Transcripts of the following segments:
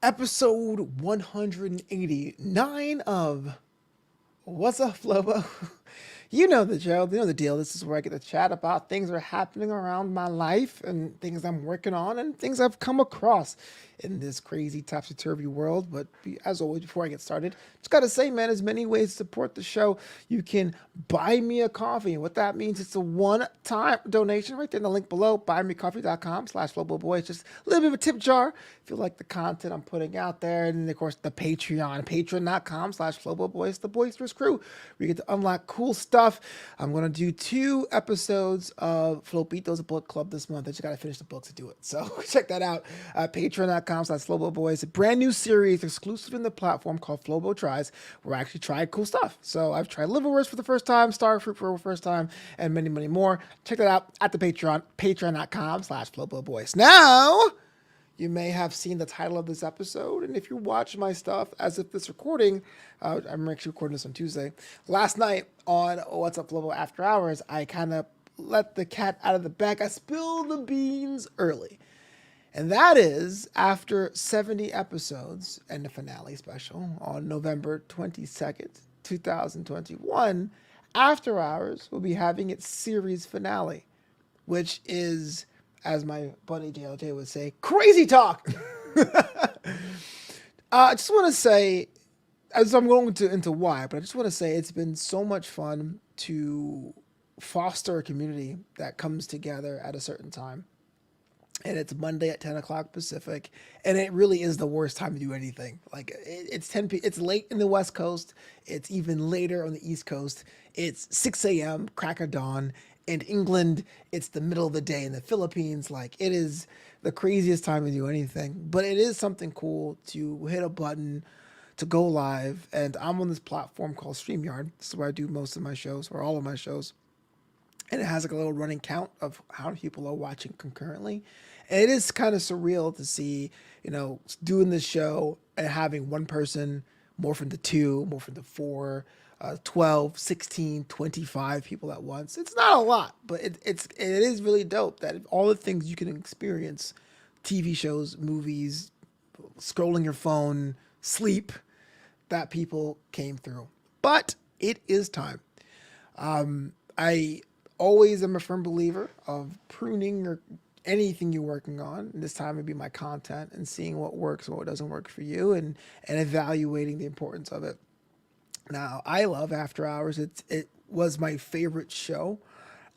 Episode 189 of Wassup Flobo. You know the drill, you know the deal. This is where I get to chat about things that are happening around my life and things I'm working on and things I've come across in this crazy topsy-turvy world. But as always, before I get started, just gotta say, man, there's many ways to support the show. You can buy me a coffee. And what that means, it's a one-time donation right there in the link below, buymeacoffee.com/FloboBoy. It's just a little bit of a tip jar if you like the content I'm putting out there. And then, of course, the patreon.com/FloboBoy. It's the boisterous crew where you get to unlock cool stuff. I'm going to do 2 episodes of Flopitos, a book club this month. I just got to finish the books to do it. So check that out. Patreon.com/FloboBoy. It's a brand new series exclusive in the platform called Flobo Tries, where I actually tried cool stuff. So I've tried liverwurst for the first time, starfruit for the first time, and many, many more. Check that out at the Patreon, patreon.com/FloboBoys. Now, you may have seen the title of this episode, and if you watch my stuff as if this recording, I'm actually recording this on Tuesday. Last night on What's Up Flobo After Hours, I kind of let the cat out of the bag. I spilled the beans early. And that is after 70 episodes and the finale special on November 22nd, 2021. After Hours will be having its series finale, which is, as my buddy JLJ would say, crazy talk. I just want to say, as I'm going into why, but I just want to say it's been so much fun to foster a community that comes together at a certain time. And it's Monday at 10 o'clock Pacific, and it really is the worst time to do anything. Like it's 10 p. It's late in the West Coast. It's even later on the East Coast. It's 6 a.m. crack of dawn. In England, it's the middle of the day. In the Philippines, like it is the craziest time to do anything. But it is something cool to hit a button to go live, and I'm on this platform called StreamYard. This is where I do most of my shows, or all of my shows. And it has like a little running count of how many people are watching concurrently. And it is kind of surreal to see, doing this show and having one person morph into 2, morph into 4, 12, 16, 25 people at once. It's not a lot, but it is really dope that all the things you can experience, TV shows, movies, scrolling your phone, sleep, that people came through. But it is time. I always am a firm believer of pruning or anything you're working on. And this time it'd be my content and seeing what works and what doesn't work for you, and evaluating the importance of it. Now, I love After Hours. It was my favorite show.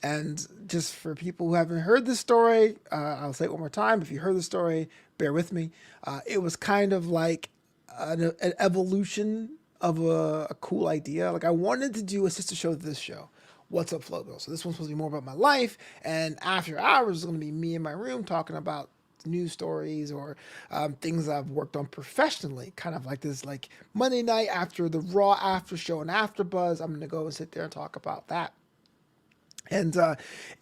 And just for people who haven't heard the story, I'll say it one more time. If you heard the story, bear with me. It was kind of like an evolution of a cool idea. Like I wanted to do a sister show to this show, What's Up Flobo. So this one's supposed to be more about my life, and After Hours is going to be me in my room talking about news stories or things I've worked on professionally, kind of like this, like Monday night after the Raw after show and after buzz. I'm going to go and sit there and talk about that. And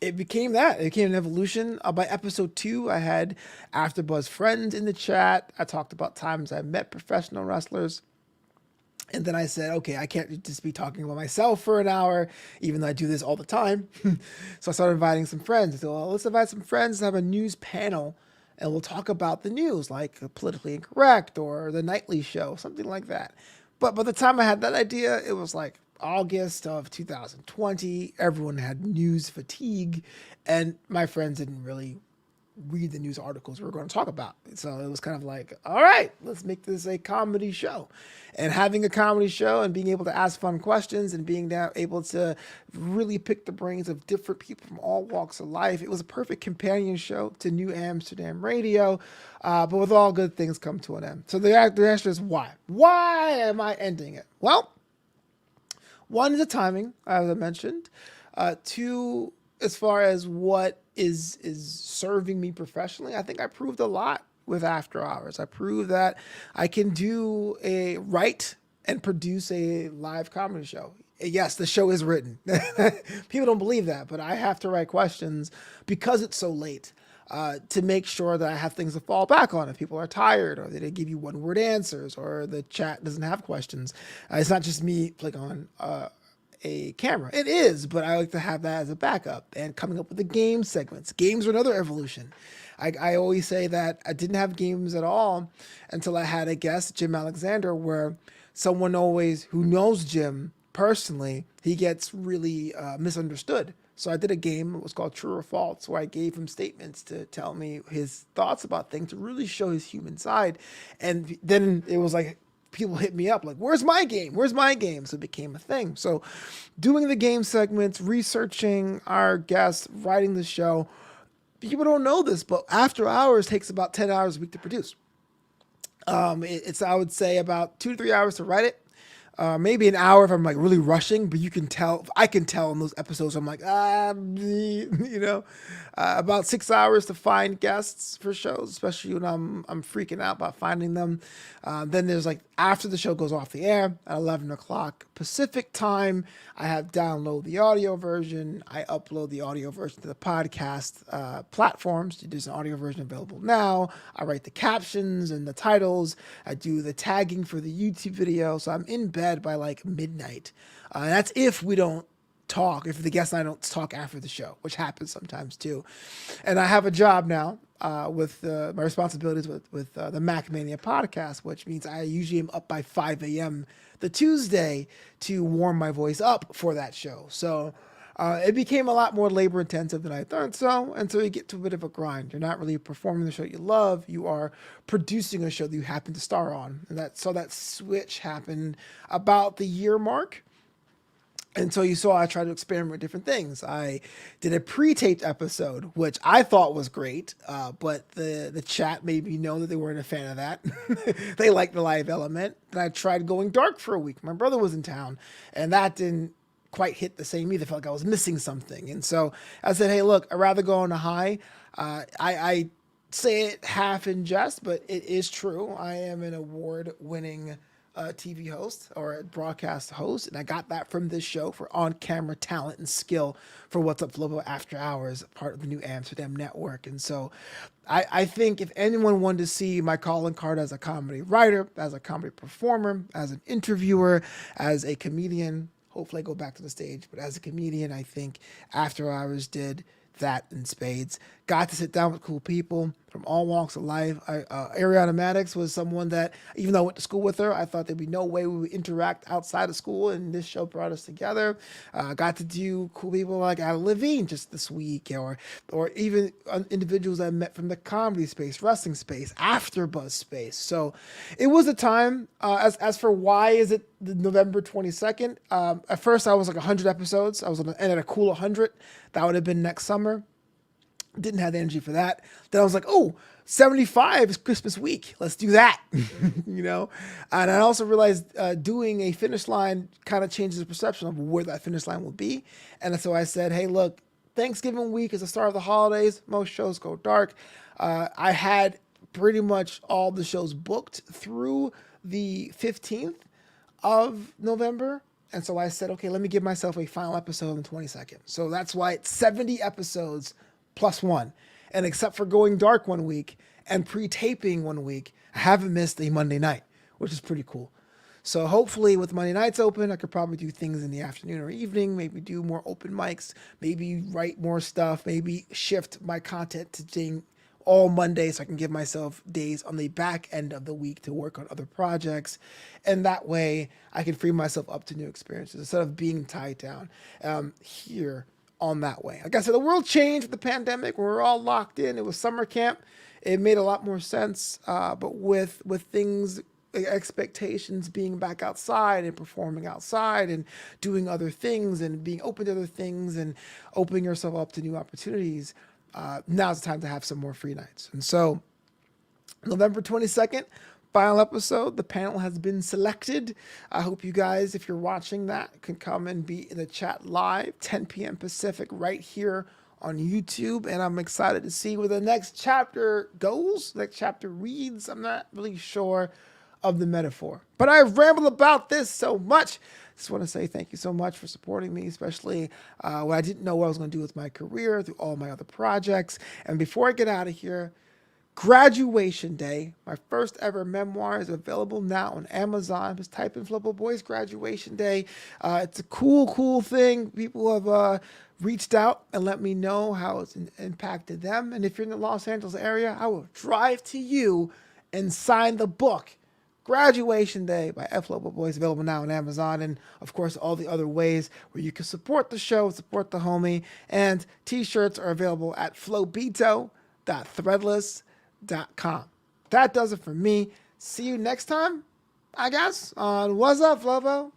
it became that. It became an evolution. By episode 2, I had AfterBuzz friends in the chat. I talked about times I met professional wrestlers. And then I said, okay, I can't just be talking about myself for an hour, even though I do this all the time. So I started inviting some friends. I said, well, let's invite some friends to have a news panel, and we'll talk about the news, like Politically Incorrect or The Nightly Show, something like that. But by the time I had that idea, it was like August of 2020. Everyone had news fatigue, and my friends didn't really read the news articles we were going to talk about. So it was kind of like, all right, let's make this a comedy show. And having a comedy show and being able to ask fun questions and being able to really pick the brains of different people from all walks of life, it was a perfect companion show to New Amsterdam radio. But with all good things come to an end. So the answer is why? Why am I ending it? Well, one is the timing, as I mentioned. 2, as far as what is serving me professionally, I think I proved a lot with After Hours. I proved that I can write and produce a live comedy show. Yes, the show is written. People don't believe that, but I have to write questions because it's so late. To make sure that I have things to fall back on if people are tired, or they didn't give you one-word answers, or the chat doesn't have questions. It's not just me like on a camera. It is, but I like to have that as a backup, and coming up with the game segments. Games are another evolution. I always say that I didn't have games at all until I had a guest, Jim Alexander, where someone always who knows Jim personally, he gets really misunderstood. So I did a game. It was called True or False, where I gave him statements to tell me his thoughts about things to really show his human side. And then it was like people hit me up like, "Where's my game? Where's my game?" So it became a thing. So doing the game segments, researching our guests, writing the show. People don't know this, but After Hours takes about 10 hours a week to produce. It's I would say about 2 to 3 hours to write it. Maybe an hour if I'm like really rushing, but you can tell, I can tell in those episodes, I'm like, about 6 hours to find guests for shows, especially when I'm freaking out about finding them. Then there's like after the show goes off the air at 11 o'clock Pacific time, I have download the audio version. I upload the audio version to the podcast platforms. There's an audio version available now. I write the captions and the titles. I do the tagging for the YouTube video. So I'm in bed by like midnight. That's if we don't talk, if the guest and I don't talk after the show, which happens sometimes too. And I have a job now with my responsibilities with the Mac Mania podcast, which means I usually am up by 5 a.m. the Tuesday to warm my voice up for that show. So it became a lot more labor intensive than I thought so. And so you get to a bit of a grind. You're not really performing the show you love. You are producing a show that you happen to star on. And that switch happened about the year mark. And so you saw I tried to experiment with different things. I did a pre-taped episode, which I thought was great, but the chat made me know that they weren't a fan of that. They liked the live element. And I tried going dark for a week. My brother was in town, and that didn't quite hit the same either. I felt like I was missing something. And so I said, hey, look, I'd rather go on a high. I say it half in jest, but it is true. I am an award-winning TV host or a broadcast host, and I got that from this show for on-camera talent and skill for Wassup Flobo After Hours, part of the New Amsterdam network. And so I think if anyone wanted to see my calling card as a comedy writer, as a comedy performer, as an interviewer, as a comedian, hopefully I go back to the stage, but as a comedian, I think After Hours did that in spades. Got to sit down with cool people from all walks of life. Ariana Maddox was someone that, even though I went to school with her, I thought there'd be no way we would interact outside of school, and this show brought us together. Got to do cool people like Adam Levine just this week, or even individuals I met from the comedy space, wrestling space, AfterBuzz space. So it was a time. As for why is it the November 22nd? At first I was like 100 episodes. I was going to end at a cool 100. That would have been next summer. Didn't have the energy for that. Then I was like, 75 is Christmas week. Let's do that. And I also realized doing a finish line kind of changes the perception of where that finish line will be. And so I said, hey, look, Thanksgiving week is the start of the holidays. Most shows go dark. I had pretty much all the shows booked through the 15th of November. And so I said, okay, let me give myself a final episode on the 22nd. So that's why it's 70 episodes plus one. And except for going dark one week and pre-taping one week, I haven't missed a Monday night, which is pretty cool. So hopefully with Monday nights open, I could probably do things in the afternoon or evening, maybe do more open mics, maybe write more stuff, maybe shift my content to doing all Monday so I can give myself days on the back end of the week to work on other projects. And that way I can free myself up to new experiences instead of being tied down here on that way. Like I said, the world changed with the pandemic. We were all locked in. It was summer camp. It made a lot more sense. But with things, expectations being back outside and performing outside and doing other things and being open to other things and opening yourself up to new opportunities, now's the time to have some more free nights. And so November 22nd, final episode. The panel has been selected. I hope you guys, if you're watching that, can come and be in the chat live, 10 p.m. Pacific, right here on YouTube. And I'm excited to see where the next chapter goes, next chapter reads. I'm not really sure of the metaphor, but I've rambled about this so much. Just want to say thank you so much for supporting me, especially when I didn't know what I was going to do with my career through all my other projects. And before I get out of here, Graduation Day, my first ever memoir, is available now on Amazon. Just type in Flobo Boys Graduation Day. It's a cool thing. People have reached out and let me know how it's impacted them. And if you're in the Los Angeles area, I will drive to you and sign the book. Graduation Day by F. Flobo Boys, available now on Amazon, and of course all the other ways where you can support the show, support the homie. And t-shirts are available at flobito.threadless.com. That does it for me. See you next time, I guess, on Wassup Flobo.